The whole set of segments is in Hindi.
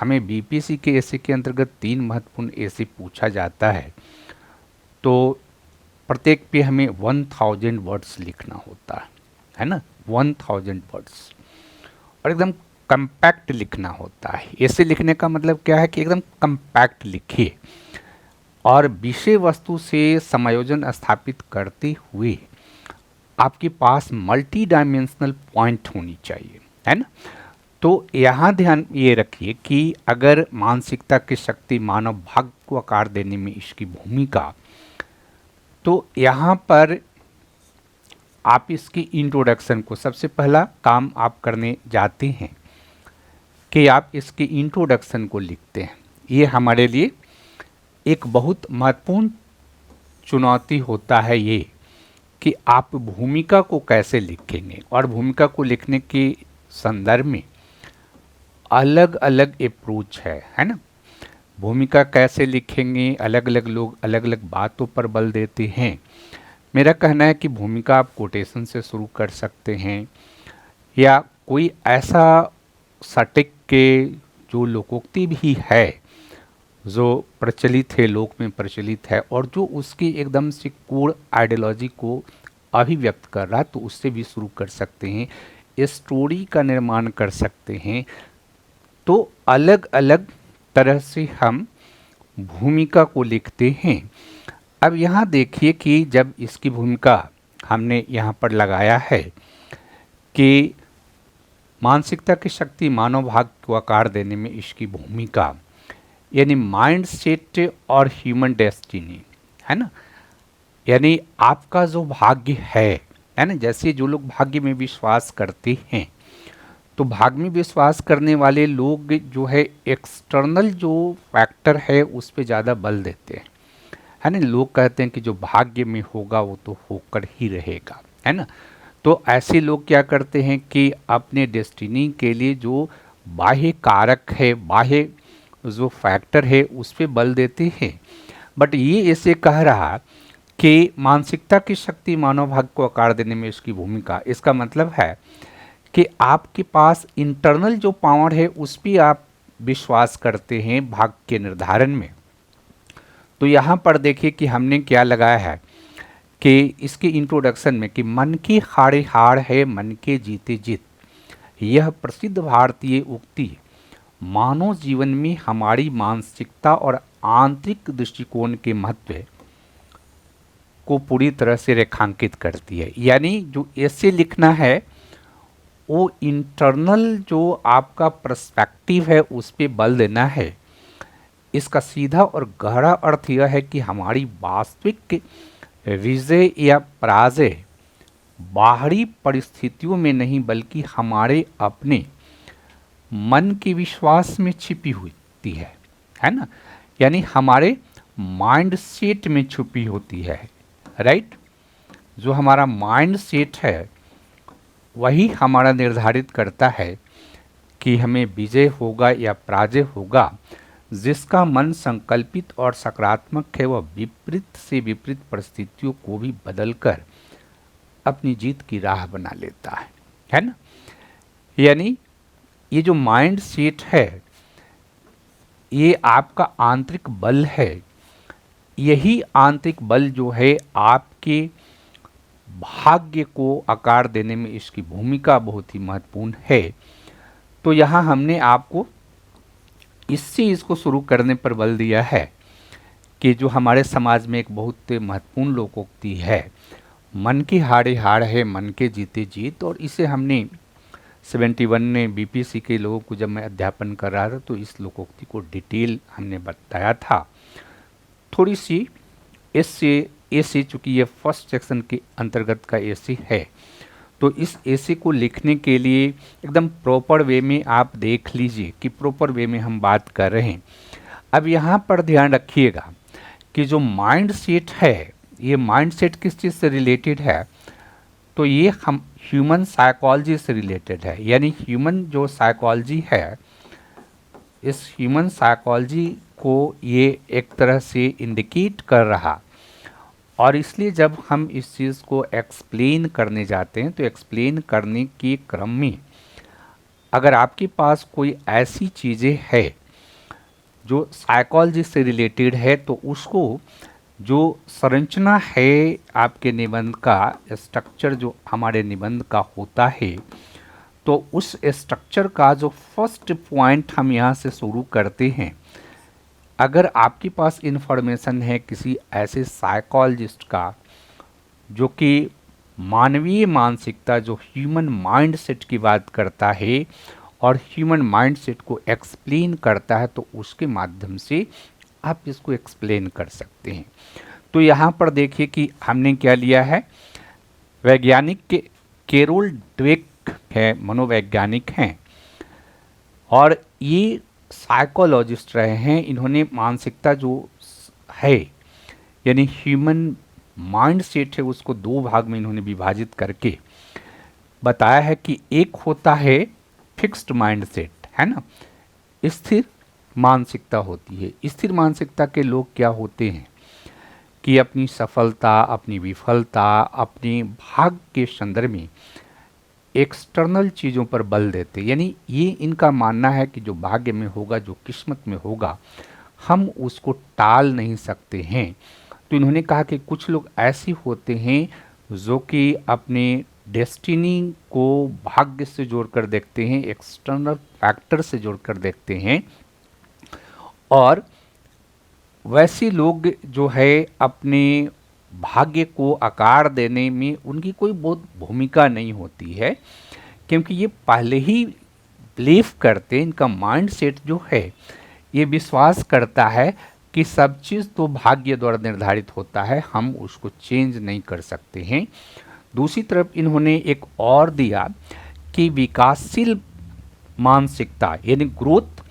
हमें बीपीएससी के एसे के अंतर्गत 3 महत्वपूर्ण एसे पूछा जाता है, तो प्रत्येक पे हमें 1000 वर्ड्स लिखना होता है ना, 1000 वर्ड्स, और एकदम कंपैक्ट लिखना होता है। ऐसे लिखने का मतलब क्या है कि एकदम कंपैक्ट लिखिए और विषय वस्तु से समायोजन स्थापित करते हुए आपके पास मल्टी डायमेंशनल पॉइंट होनी चाहिए, है ना। तो यहाँ ध्यान ये रखिए कि अगर मानसिकता की शक्ति मानव भाग्य को आकार देने में इसकी भूमिका, तो यहाँ पर आप इसकी इंट्रोडक्शन को, सबसे पहला काम आप करने जाते हैं कि आप इसके इंट्रोडक्शन को लिखते हैं। ये हमारे लिए एक बहुत महत्वपूर्ण चुनौती होता है ये कि आप भूमिका को कैसे लिखेंगे, और भूमिका को लिखने के संदर्भ में अलग अलग अप्रोच है ना। भूमिका कैसे लिखेंगे, अलग अलग लोग अलग अलग बातों पर बल देते हैं। मेरा कहना है कि भूमिका आप कोटेशन से शुरू कर सकते हैं, या कोई ऐसा सटीक के जो लोकोक्ति भी है, जो प्रचलित है, लोक में प्रचलित है, और जो उसकी एकदम से कोर आइडियोलॉजी को अभिव्यक्त कर रहा है, तो उससे भी शुरू कर सकते हैं, स्टोरी का निर्माण कर सकते हैं। तो अलग अलग तरह से हम भूमिका को लिखते हैं। अब यहाँ देखिए कि जब इसकी भूमिका हमने यहाँ पर लगाया है कि मानसिकता की शक्ति मानव भाग्य को आकार देने में इसकी भूमिका, यानी माइंड सेट और ह्यूमन डेस्टिनी, है ना। यानी आपका जो भाग्य है ना, जैसे जो लोग भाग्य में विश्वास करते हैं, तो भाग्य में विश्वास करने वाले लोग जो है एक्सटर्नल जो फैक्टर है उस पे ज़्यादा बल देते हैं, है ना। लोग कहते हैं कि जो भाग्य में होगा वो तो होकर ही रहेगा, है ना। तो ऐसे लोग क्या करते हैं कि अपने डेस्टिनी के लिए जो बाह्य कारक है, बाह्य जो फैक्टर है उस पे बल देते हैं। बट ये ऐसे कह रहा कि मानसिकता की शक्ति मानव भाग्य को आकार देने में इसकी भूमिका, इसका मतलब है कि आपके पास इंटरनल जो पावर है उस पर आप विश्वास करते हैं भाग्य के निर्धारण में। तो यहाँ पर देखिए कि हमने क्या लगाया है कि इसके इंट्रोडक्शन में कि मन की हारे हार है, मन के जीते जीत, यह प्रसिद्ध भारतीय उक्ति मानव जीवन में हमारी मानसिकता और आंतरिक दृष्टिकोण के महत्व को पूरी तरह से रेखांकित करती है। यानी जो ऐसे लिखना है वो इंटरनल जो आपका पर्सपेक्टिव है उस पे बल देना है। इसका सीधा और गहरा अर्थ यह है कि हमारी वास्तविक विजय या पराजय बाहरी परिस्थितियों में नहीं, बल्कि हमारे अपने मन के विश्वास में छिपी होती है ना। यानी हमारे माइंड सेट में छुपी होती है, राइट। जो हमारा माइंड सेट है वही हमारा निर्धारित करता है कि हमें विजय होगा या पराजय होगा। जिसका मन संकल्पित और सकारात्मक है वह विपरीत से विपरीत परिस्थितियों को भी बदलकर अपनी जीत की राह बना लेता है ना। यानी ये जो माइंड सेट है ये आपका आंतरिक बल है। यही आंतरिक बल जो है आपके भाग्य को आकार देने में इसकी भूमिका बहुत ही महत्वपूर्ण है। तो यहाँ हमने आपको इससे इसको शुरू करने पर बल दिया है कि जो हमारे समाज में एक बहुत महत्वपूर्ण लोकोक्ति है, मन की हारे हार है, मन के जीते जीत। और इसे हमने 71 में बीपीएससी के लोगों को जब मैं अध्यापन कर रहा था तो इस लोकोक्ति को डिटेल हमने बताया था। थोड़ी सी ऐसे चूँकि ये फर्स्ट सेक्शन के अंतर्गत का ऐसे है, तो इस ऐसे को लिखने के लिए एकदम प्रॉपर वे में आप देख लीजिए कि प्रॉपर वे में हम बात कर रहे हैं। अब यहाँ पर ध्यान रखिएगा कि जो माइंड सेट है, ये माइंड सेट किस चीज़ से रिलेटेड है, तो ये हम ह्यूमन साइकोलॉजी से रिलेटेड है। यानी ह्यूमन जो साइकोलॉजी है, इस ह्यूमन साइकोलॉजी को ये एक तरह से इंडिकेट कर रहा। और इसलिए जब हम इस चीज़ को एक्सप्लेन करने जाते हैं तो एक्सप्लेन करने के क्रम में अगर आपके पास कोई ऐसी चीज़ें है जो साइकोलॉजी से रिलेटेड है, तो उसको जो संरचना है आपके निबंध का, स्ट्रक्चर जो हमारे निबंध का होता है, तो उस स्ट्रक्चर का जो फर्स्ट पॉइंट हम यहाँ से शुरू करते हैं। अगर आपके पास इंफॉर्मेशन है किसी ऐसे साइकोलॉजिस्ट का जो कि मानवीय मानसिकता, जो ह्यूमन माइंड सेट की बात करता है और ह्यूमन माइंड सेट को एक्सप्लेन करता है, तो उसके माध्यम से आप इसको एक्सप्लेन कर सकते हैं। तो यहाँ पर देखिए कि हमने क्या लिया है, वैज्ञानिक के कैरोल ड्वेक है, मनोवैज्ञानिक हैं और ये साइकोलॉजिस्ट रहे हैं। इन्होंने मानसिकता जो है यानी ह्यूमन माइंड सेट है उसको दो भाग में इन्होंने विभाजित करके बताया है कि एक होता है फिक्स्ड माइंड सेट, है ना, स्थिर मानसिकता होती है। स्थिर मानसिकता के लोग क्या होते हैं कि अपनी सफलता, अपनी विफलता, अपने भाग्य के संदर्भ में एक्सटर्नल चीज़ों पर बल देते, यानी ये इनका मानना है कि जो भाग्य में होगा, जो किस्मत में होगा, हम उसको टाल नहीं सकते हैं। तो इन्होंने कहा कि कुछ लोग ऐसे होते हैं जो कि अपने डेस्टिनी को भाग्य से जोड़कर देखते हैं, एक्सटर्नल फैक्टर से जोड़कर देखते हैं, और वैसे लोग जो है अपने भाग्य को आकार देने में उनकी कोई बहुत भूमिका नहीं होती है, क्योंकि ये पहले ही बिलीव करते हैं, इनका माइंड सेट जो है ये विश्वास करता है कि सब चीज़ तो भाग्य द्वारा निर्धारित होता है, हम उसको चेंज नहीं कर सकते हैं। दूसरी तरफ इन्होंने एक और दिया कि विकासशील मानसिकता यानी ग्रोथ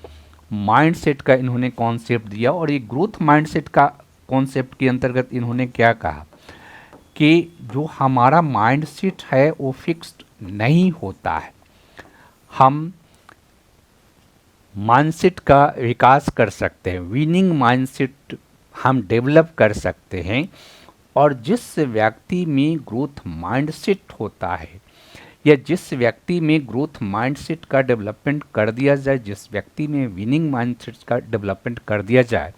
माइंडसेट का इन्होंने कॉन्सेप्ट दिया, और ये ग्रोथ माइंडसेट का कॉन्सेप्ट के अंतर्गत इन्होंने क्या कहा कि जो हमारा माइंडसेट है वो फिक्स्ड नहीं होता है, हम माइंडसेट का विकास कर सकते हैं, विनिंग माइंडसेट हम डेवलप कर सकते हैं। और जिस व्यक्ति में ग्रोथ माइंडसेट होता है या जिस व्यक्ति में ग्रोथ माइंडसेट का डेवलपमेंट कर दिया जाए, जिस व्यक्ति में विनिंग माइंडसेट का डेवलपमेंट कर दिया जाए,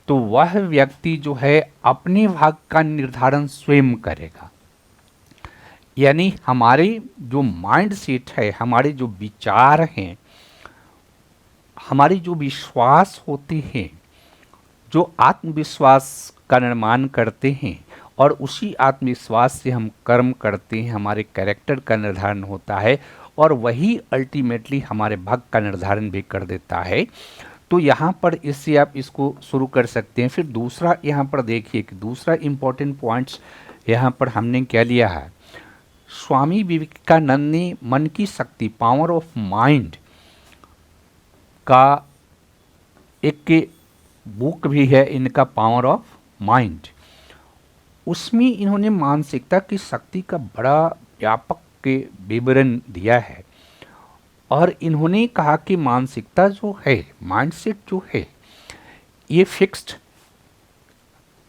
तो वह व्यक्ति जो है अपने भाग्य का निर्धारण स्वयं करेगा। यानी हमारे जो माइंडसेट है, हमारे जो विचार हैं, हमारे जो विश्वास होते हैं, जो आत्मविश्वास का निर्माण करते हैं, और उसी आत्मविश्वास से हम कर्म करते हैं, हमारे कैरेक्टर का निर्धारण होता है, और वही अल्टीमेटली हमारे भाग्य का निर्धारण भी कर देता है। तो यहाँ पर इससे आप इसको शुरू कर सकते हैं। फिर दूसरा यहाँ पर देखिए कि दूसरा इम्पोर्टेंट पॉइंट्स यहाँ पर हमने क्या लिया है, स्वामी विवेकानंद ने मन की शक्ति, पावर ऑफ माइंड का एक बुक भी है इनका, पावर ऑफ माइंड। उसमें इन्होंने मानसिकता की शक्ति का बड़ा व्यापक के विवरण दिया है, और इन्होंने कहा कि मानसिकता जो है, माइंडसेट जो है, ये फिक्स्ड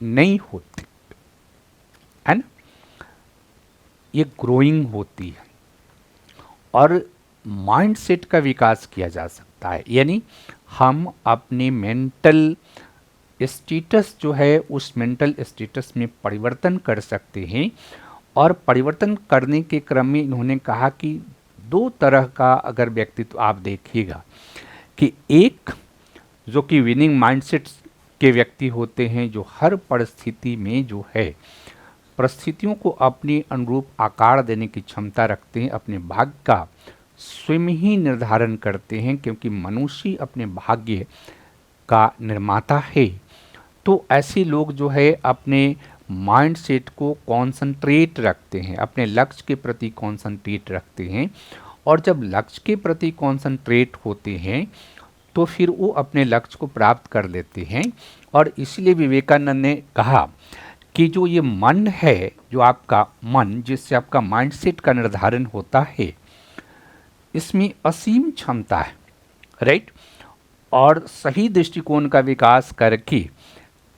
नहीं होती है ना, ये ग्रोइंग होती है, और माइंडसेट का विकास किया जा सकता है। यानी हम अपने मेंटल स्टेटस जो है उस मेंटल स्टेटस में परिवर्तन कर सकते हैं, और परिवर्तन करने के क्रम में इन्होंने कहा कि दो तरह का अगर व्यक्तित्व आप देखिएगा कि एक जो कि विनिंग माइंडसेट के व्यक्ति होते हैं, जो हर परिस्थिति में जो है परिस्थितियों को अपने अनुरूप आकार देने की क्षमता रखते हैं, अपने भाग्य का स्वयं ही निर्धारण करते हैं, क्योंकि मनुष्य अपने भाग्य का निर्माता है। तो ऐसे लोग जो है अपने माइंड सेट को कॉन्संट्रेट रखते हैं, अपने लक्ष्य के प्रति कॉन्संट्रेट रखते हैं, और जब लक्ष्य के प्रति कॉन्संट्रेट होते हैं तो फिर वो अपने लक्ष्य को प्राप्त कर लेते हैं। और इसलिए विवेकानंद ने कहा कि जो ये मन है, जो आपका मन, जिससे आपका माइंड सेट का निर्धारण होता है, इसमें असीम क्षमता है, राइट, और सही दृष्टिकोण का विकास करके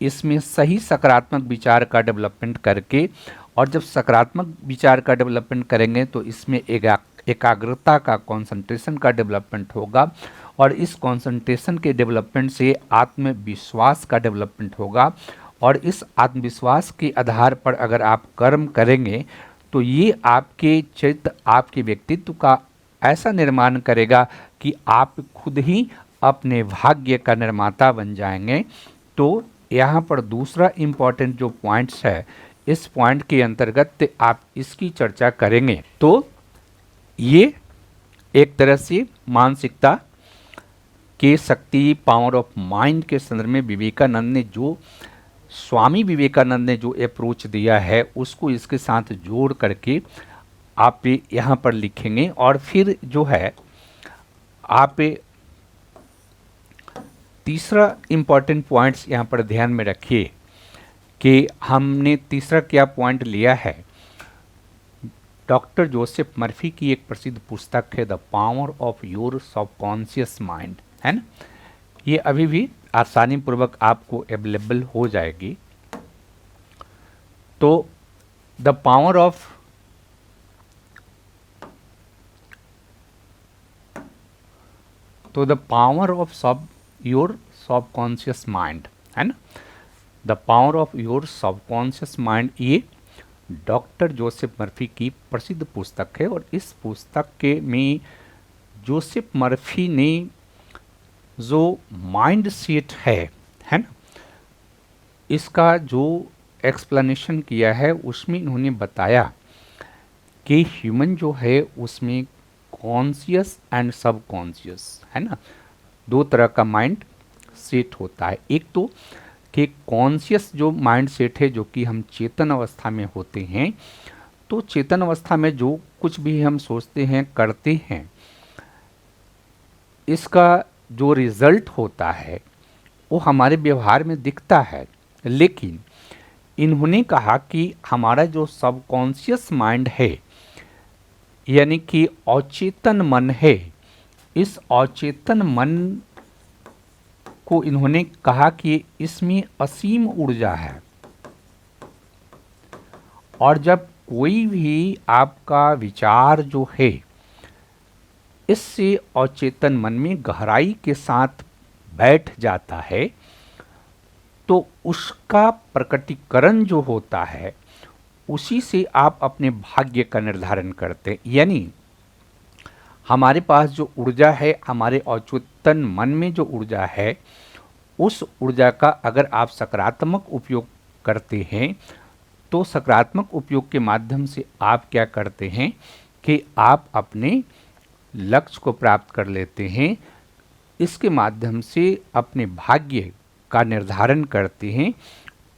इसमें सही सकारात्मक विचार का डेवलपमेंट करके, और जब सकारात्मक विचार का डेवलपमेंट करेंगे तो इसमें एकाग्रता का, कंसंट्रेशन का डेवलपमेंट होगा, और इस कंसंट्रेशन के डेवलपमेंट से आत्मविश्वास का डेवलपमेंट होगा, और इस आत्मविश्वास के आधार पर अगर आप कर्म करेंगे तो ये आपके चरित्र, आपके व्यक्तित्व का ऐसा निर्माण करेगा कि आप खुद ही अपने भाग्य का निर्माता बन जाएंगे। तो यहाँ पर दूसरा इम्पॉर्टेंट जो पॉइंट्स है, इस पॉइंट के अंतर्गत आप इसकी चर्चा करेंगे। तो ये एक तरह से मानसिकता के शक्ति, पावर ऑफ माइंड के संदर्भ में विवेकानंद ने जो, स्वामी विवेकानंद ने जो अप्रोच दिया है उसको इसके साथ जोड़ करके आप यहाँ पर लिखेंगे। और फिर जो है आप तीसरा इम्पॉर्टेंट पॉइंट्स यहाँ पर ध्यान में रखिए कि हमने तीसरा क्या पॉइंट लिया है। डॉक्टर जोसेफ मर्फी की एक प्रसिद्ध पुस्तक है the power of your subconscious mind, है ना। ये अभी भी आसानी पूर्वक आपको अवेलेबल हो जाएगी। तो the power of your subconscious mind, है ना, the power of your subconscious mind, ये डॉक्टर जोसेफ मर्फी की प्रसिद्ध पुस्तक है। और इस पुस्तक के में जोसेफ मर्फी ने जो माइंड सेट है ना, इसका जो एक्सप्लेनेशन किया है उसमें इन्होंने बताया कि ह्यूमन जो है उसमें कॉन्शियस एंड सबकॉन्शियस, है ना, दो तरह का माइंड सेट होता है। एक तो कि कॉन्शियस जो माइंड सेट है, जो कि हम चेतन अवस्था में होते हैं, तो चेतन अवस्था में जो कुछ भी हम सोचते हैं, करते हैं, इसका जो रिजल्ट होता है वो हमारे व्यवहार में दिखता है। लेकिन इन्होंने कहा कि हमारा जो सबकॉन्शियस माइंड है, यानी कि अचेतन मन है, इस अचेतन मन को इन्होंने कहा कि इसमें असीम ऊर्जा है। और जब कोई भी आपका विचार जो है इससे अचेतन मन में गहराई के साथ बैठ जाता है, तो उसका प्रकटीकरण जो होता है उसी से आप अपने भाग्य का निर्धारण करते हैं। यानी हमारे पास जो ऊर्जा है, हमारे अचेतन मन में जो ऊर्जा है, उस ऊर्जा का अगर आप सकारात्मक उपयोग करते हैं तो सकारात्मक उपयोग के माध्यम से आप क्या करते हैं कि आप अपने लक्ष्य को प्राप्त कर लेते हैं। इसके माध्यम से अपने भाग्य का निर्धारण करते हैं।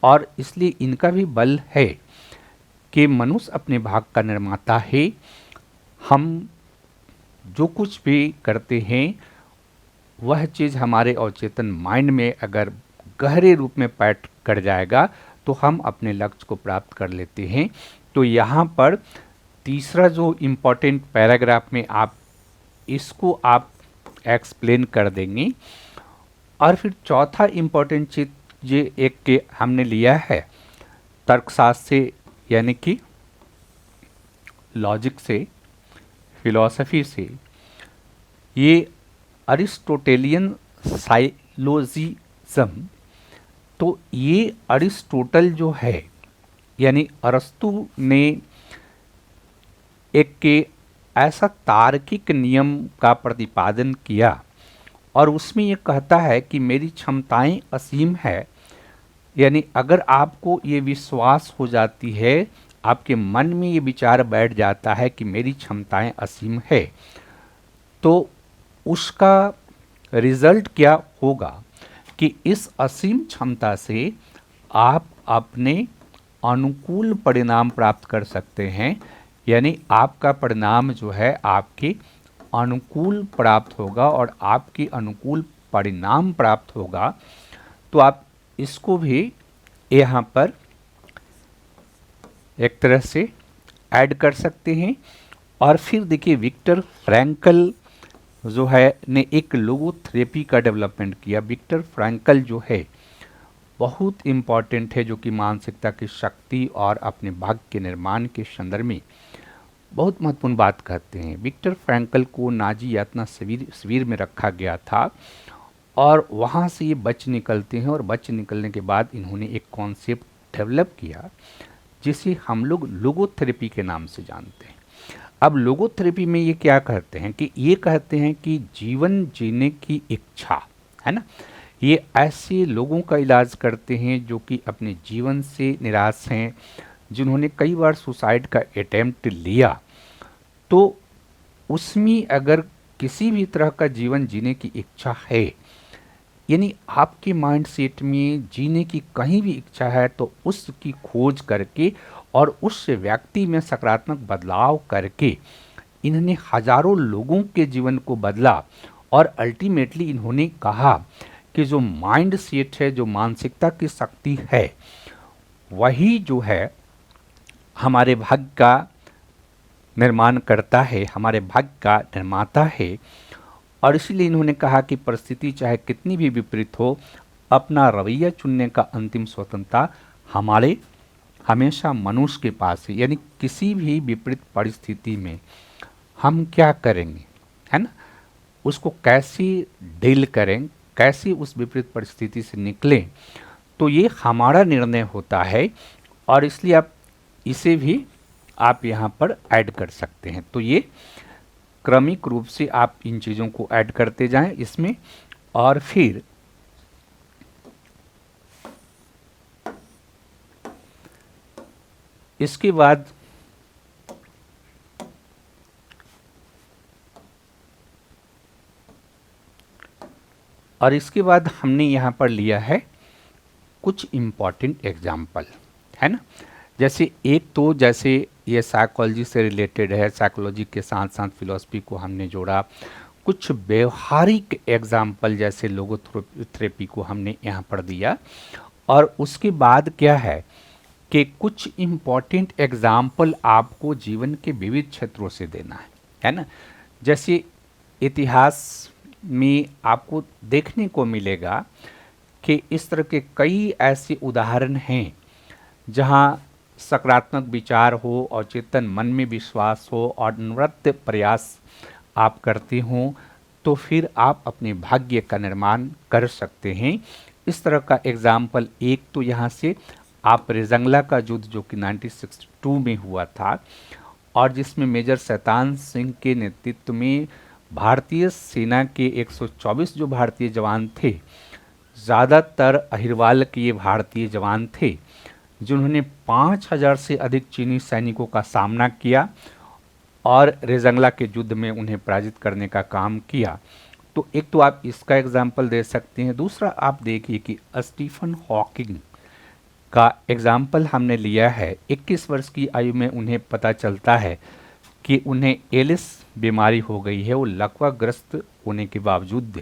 और इसलिए इनका भी बल है कि मनुष्य अपने भाग्य का निर्माता है। हम जो कुछ भी करते हैं वह चीज़ हमारे अवचेतन माइंड में अगर गहरे रूप में पैठ कर जाएगा तो हम अपने लक्ष्य को प्राप्त कर लेते हैं। तो यहाँ पर तीसरा जो इम्पोर्टेंट पैराग्राफ में आप इसको आप एक्सप्लेन कर देंगे। और फिर चौथा इम्पोर्टेंट चीज ये एक के हमने लिया है तर्कशास्त्र से, यानी कि लॉजिक से, फिलॉसफी से, ये अरिस्टोटेलियन साइलोजिज्म। तो ये अरिस्टोटल जो है, यानी अरस्तु ने एक के ऐसा तार्किक नियम का प्रतिपादन किया और उसमें ये कहता है कि मेरी क्षमताएं असीम है। यानी अगर आपको ये विश्वास हो जाती है, आपके मन में ये विचार बैठ जाता है कि मेरी क्षमताएं असीम है, तो उसका रिजल्ट क्या होगा कि इस असीम क्षमता से आप अपने अनुकूल परिणाम प्राप्त कर सकते हैं। यानी आपका परिणाम जो है आपके अनुकूल प्राप्त होगा, और आपके अनुकूल परिणाम प्राप्त होगा तो आप इसको भी यहाँ पर एक तरह से ऐड कर सकते हैं। और फिर देखिए विक्टर फ्रैंकल जो है ने एक लोगोथेरेपी का डेवलपमेंट किया। विक्टर फ्रैंकल जो है बहुत इम्पॉर्टेंट है, जो कि मानसिकता की शक्ति और अपने भाग्य के निर्माण के संदर्भ में बहुत महत्वपूर्ण बात कहते हैं। विक्टर फ्रैंकल को नाजी यातना शिविर शिविर में रखा गया था और वहाँ से ये बच निकलते हैं और बच निकलने के बाद इन्होंने एक कॉन्सेप्ट डेवलप किया जिसे हम लोग लोगोथेरेपी के नाम से जानते हैं। अब लोगोथेरेपी में ये क्या कहते हैं कि ये कहते हैं कि जीवन जीने की इच्छा, है ना, ये ऐसे लोगों का इलाज करते हैं जो कि अपने जीवन से निराश हैं, जिन्होंने कई बार सुसाइड का अटेम्प्ट लिया, तो उसमें अगर किसी भी तरह का जीवन जीने की इच्छा है, यानी आपके माइंड सेट में जीने की कहीं भी इच्छा है, तो उसकी खोज करके और उस व्यक्ति में सकारात्मक बदलाव करके इन्होंने हजारों लोगों के जीवन को बदला। और अल्टीमेटली इन्होंने कहा कि जो माइंड सेट है, जो मानसिकता की शक्ति है, वही जो है हमारे भाग्य का निर्माण करता है, हमारे भाग्य का निर्माता है। और इसीलिए इन्होंने कहा कि परिस्थिति चाहे कितनी भी विपरीत हो, अपना रवैया चुनने का अंतिम स्वतंत्रता हमारे हमेशा मनुष्य के पास है। यानी किसी भी विपरीत परिस्थिति में हम क्या करेंगे, है ना, उसको कैसे डील करें, कैसे उस विपरीत परिस्थिति से निकलें, तो ये हमारा निर्णय होता है। और इसलिए आप इसे भी आप यहाँ पर ऐड कर सकते हैं। तो ये क्रमिक रूप से आप इन चीज़ों को ऐड करते जाएं इसमें। और फिर इसके बाद हमने यहाँ पर लिया है कुछ इम्पॉर्टेंट एग्जाम्पल, है ना। जैसे एक तो जैसे ये साइकोलॉजी से रिलेटेड है, साइकोलॉजी के साथ साथ फिलॉसफी को हमने जोड़ा। कुछ व्यवहारिक एग्जाम्पल जैसे लोगोथेरेपी को हमने यहाँ पर दिया। और उसके बाद क्या है कि कुछ इम्पॉर्टेंट एग्जाम्पल आपको जीवन के विविध क्षेत्रों से देना है ना। जैसे इतिहास में आपको देखने को मिलेगा कि इस तरह के कई ऐसे उदाहरण हैं जहाँ सकारात्मक विचार हो और चेतन मन में विश्वास हो और निरंतर प्रयास आप करते हो, तो फिर आप अपने भाग्य का निर्माण कर सकते हैं। इस तरह का एग्जाम्पल एक तो यहाँ से आप रेजंगला का युद्ध जो कि 1962 में हुआ था और जिसमें मेजर शैतान सिंह के नेतृत्व में भारतीय सेना के 124 जो भारतीय जवान थे, ज़्यादातर अहिरवाल के ये भारतीय जवान थे, जिन्होंने 5000 से अधिक चीनी सैनिकों का सामना किया और रेजंगला के युद्ध में उन्हें पराजित करने का काम किया। तो एक तो आप इसका एग्जाम्पल दे सकते हैं। दूसरा आप देखिए कि स्टीफन हॉकिंग का एग्जाम्पल हमने लिया है। 21 वर्ष की आयु में उन्हें पता चलता है कि उन्हें एलिस बीमारी हो गई है। वो लकवाग्रस्त होने के बावजूद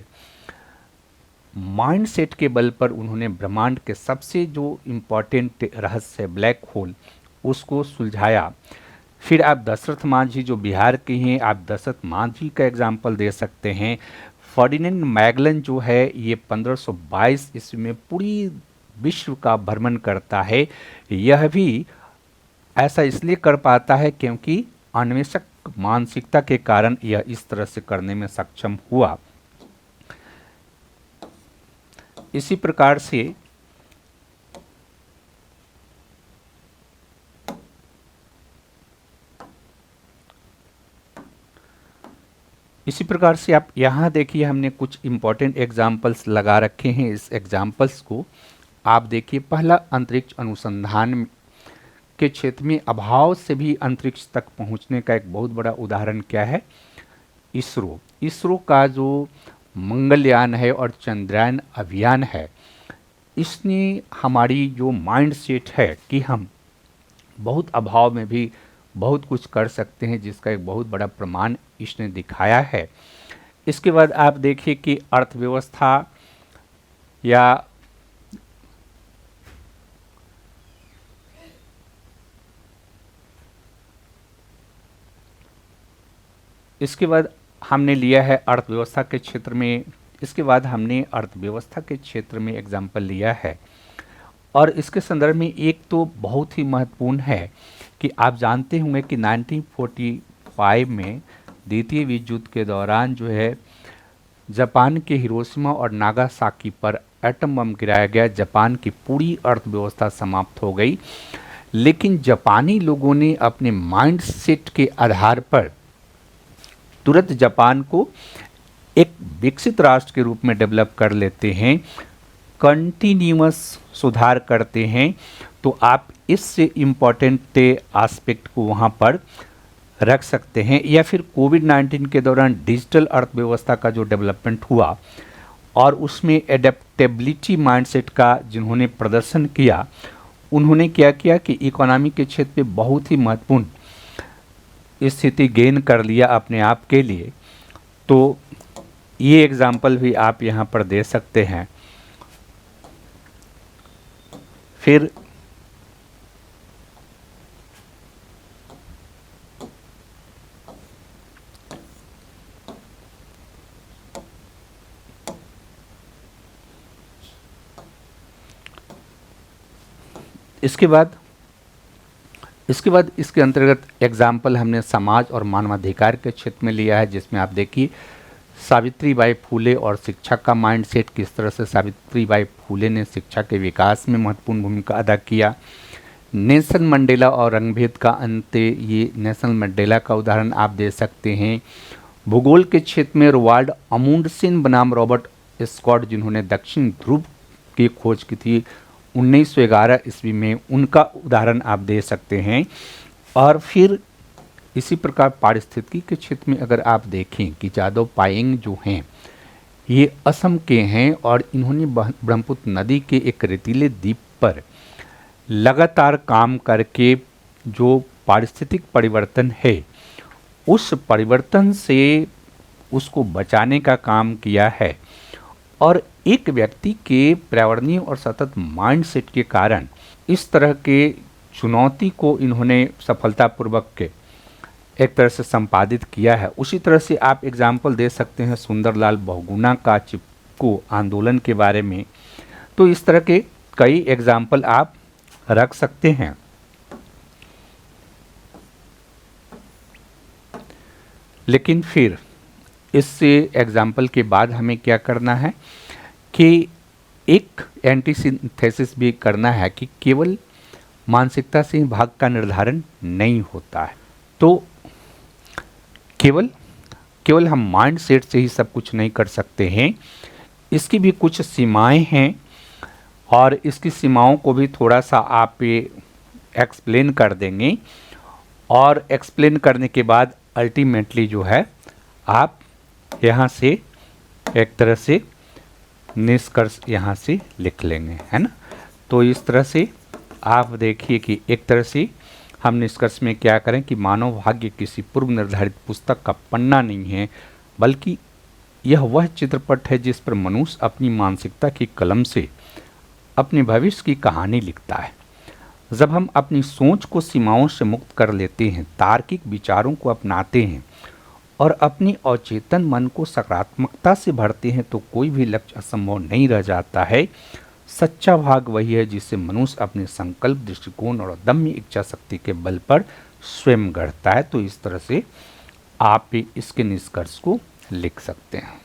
माइंड सेट के बल पर उन्होंने ब्रह्मांड के सबसे जो इम्पोर्टेंट रहस्य ब्लैक होल उसको सुलझाया। फिर आप दशरथ मांझी जो बिहार के हैं, आप दशरथ मांझी का एग्जाम्पल दे सकते हैं। फर्डिनेंड मैगलन जो है ये 1522 ईस्वी में पूरी विश्व का भ्रमण करता है। यह भी ऐसा इसलिए कर पाता है क्योंकि अन्वेषक मानसिकता के कारण यह इस तरह से करने में सक्षम हुआ। इसी प्रकार से आप यहाँ देखिए, हमने कुछ इम्पोर्टेंट एग्जाम्पल्स लगा रखे हैं। इस एग्जाम्पल्स को आप देखिए। पहला, अंतरिक्ष अनुसंधान के क्षेत्र में अभाव से भी अंतरिक्ष तक पहुँचने का एक बहुत बड़ा उदाहरण क्या है? इसरो। इसरो का जो मंगलयान है और चंद्रयान अभियान है, इसने हमारी जो माइंड सेट है कि हम बहुत अभाव में भी बहुत कुछ कर सकते हैं, जिसका एक बहुत बड़ा प्रमाण इसने दिखाया है। इसके बाद आप देखिए कि अर्थव्यवस्था या इसके बाद हमने लिया है अर्थव्यवस्था के क्षेत्र में। इसके बाद हमने अर्थव्यवस्था के क्षेत्र में एग्जाम्पल लिया है। और इसके संदर्भ में एक तो बहुत ही महत्वपूर्ण है कि आप जानते होंगे कि 1945 में द्वितीय विश्व युद्ध के दौरान जो है जापान के हिरोशिमा और नागासाकी पर एटम बम गिराया गया, जापान की पूरी अर्थव्यवस्था समाप्त हो गई। लेकिन जापानी लोगों ने अपने माइंडसेट के आधार पर तुरंत जापान को एक विकसित राष्ट्र के रूप में डेवलप कर लेते हैं, कंटिन्यूअस सुधार करते हैं। तो आप इससे इम्पॉर्टेंट एस्पेक्ट को वहाँ पर रख सकते हैं। या फिर कोविड-19 के दौरान डिजिटल अर्थव्यवस्था का जो डेवलपमेंट हुआ और उसमें एडेप्टेबिलिटी माइंडसेट का जिन्होंने प्रदर्शन किया, उन्होंने क्या किया कि इकोनॉमी के क्षेत्र में बहुत ही महत्वपूर्ण स्थिति गेन कर लिया अपने आप के लिए। तो ये एग्जाम्पल भी आप यहाँ पर दे सकते हैं। फिर इसके बाद इसके अंतर्गत एग्जाम्पल हमने समाज और मानवाधिकार के क्षेत्र में लिया है, जिसमें आप देखिए सावित्रीबाई फूले और शिक्षा का माइंडसेट, किस तरह से सावित्रीबाई फूले ने शिक्षा के विकास में महत्वपूर्ण भूमिका अदा किया। नेल्सन मंडेला और रंगभेद का अंत, ये नेल्सन मंडेला का उदाहरण आप दे सकते हैं। भूगोल के क्षेत्र में रोवाल्ड अमुंडसेन बनाम रॉबर्ट स्कॉट, जिन्होंने दक्षिण ध्रुव की खोज की थी 1911 ईस्वी में, उनका उदाहरण आप दे सकते हैं। और फिर इसी प्रकार पारिस्थितिकी के क्षेत्र में अगर आप देखें कि जादव पायेंग जो हैं ये असम के हैं और इन्होंने ब्रह्मपुत्र नदी के एक रेतीले द्वीप पर लगातार काम करके जो पारिस्थितिक परिवर्तन है उस परिवर्तन से उसको बचाने का काम किया है। और एक व्यक्ति के पर्यावरणीय और सतत माइंडसेट के कारण इस तरह के चुनौती को इन्होंने सफलतापूर्वक के एक तरह से संपादित किया है। उसी तरह से आप एग्जाम्पल दे सकते हैं सुंदरलाल बहुगुणा का चिपको आंदोलन के बारे में। तो इस तरह के कई एग्जाम्पल आप रख सकते हैं। लेकिन फिर इस एग्जाम्पल के बाद हमें क्या करना है कि एक एंटीसिंथेसिस भी करना है कि केवल मानसिकता से भाग का निर्धारण नहीं होता है। तो केवल हम माइंड सेट से ही सब कुछ नहीं कर सकते हैं, इसकी भी कुछ सीमाएं हैं और इसकी सीमाओं को भी थोड़ा सा आप एक्सप्लेन कर देंगे। और एक्सप्लेन करने के बाद अल्टीमेटली जो है आप यहाँ से एक तरह से निष्कर्ष यहाँ से लिख लेंगे, है ना। तो इस तरह से आप देखिए कि एक तरह से हम निष्कर्ष में क्या करें कि मानव भाग्य किसी पूर्व निर्धारित पुस्तक का पन्ना नहीं है, बल्कि यह वह चित्रपट है जिस पर मनुष्य अपनी मानसिकता की कलम से अपने भविष्य की कहानी लिखता है। जब हम अपनी सोच को सीमाओं से मुक्त कर लेते हैं, तार्किक विचारों को अपनाते हैं और अपनी अवचेतन मन को सकारात्मकता से भरते हैं, तो कोई भी लक्ष्य असंभव नहीं रह जाता है। सच्चा भाग वही है जिससे मनुष्य अपने संकल्प, दृष्टिकोण और अदम्य इच्छा शक्ति के बल पर स्वयं गढ़ता है। तो इस तरह से आप इसके निष्कर्ष को लिख सकते हैं।